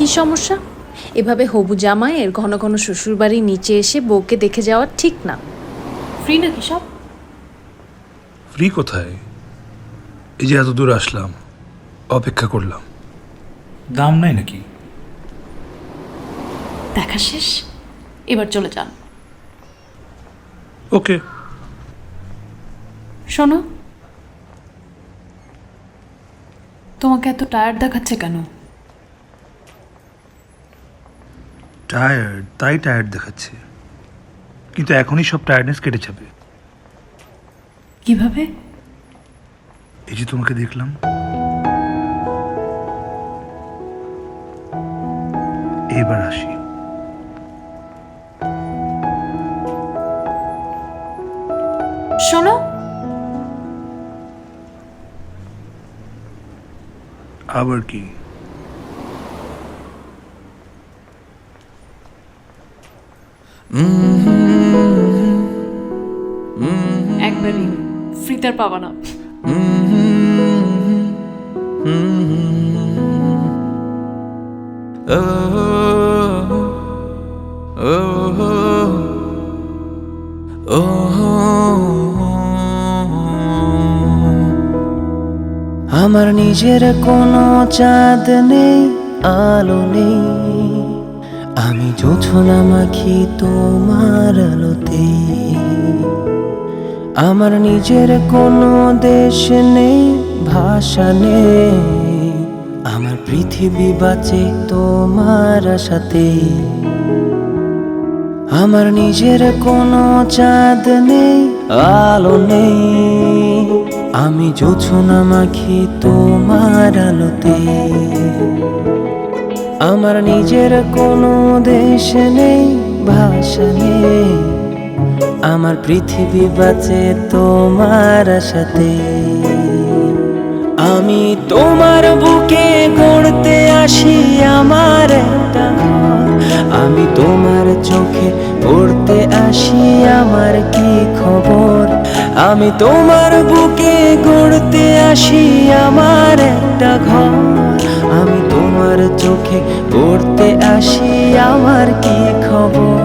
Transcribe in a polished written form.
কি সমস্যা? এভাবে হবু জামাইয়ের ঘন ঘন শ্বশুরবাড়ির নিচে এসে বউকে দেখে যাওয়া ঠিক না। ফ্রি নাকি সব? ফ্রি কোথায়? এই যে এত দূর আসলাম, অপেক্ষা করলাম। দাম নাই নাকি? দেখা শেষ, এবার চলে যান। ওকে। শোনো, তোমাকে এত টায়ার্ড দেখাচ্ছে কেন? টায়ার্ড? তাই টায়ার্ড দেখাচ্ছে, কিন্তু এখনই সব টায়ার্ডনেস কেটে যাবে। কিভাবে? এই যে তোমাকে দেখলাম, এবার আসি। শোনো, আবার কি? একবারই ফ্রিতে আর পাবা না। আমার নিজের কোনো চাঁদ নেই, আলো নেই, আমি জোছনা মাখি তোমার আলোতে। আমার নিজের কোনো দেশ নেই, ভাষা নেই, আমার পৃথিবী বাঁচে তোমার সাথে। আমার নিজের কোনো চাঁদ নেই, আলো নেই, আমি জোছনা মাখি তোমার আলোতে। আমার নিজের কোনো দেশ নেই, ভাষা নেই, আমার পৃথিবী বাঁচে তোমার সাথে। আমি তোমার বুকে গড়তে আসি আমার একটা ঘর, আমি তোমার চোখে পড়তে আসি আমার কি খবর। আমি তোমার বুকে গড়তে আসি আমার একটা ঘর, আমি তোমার চোখে পড়তে আসি আমার কি খবর।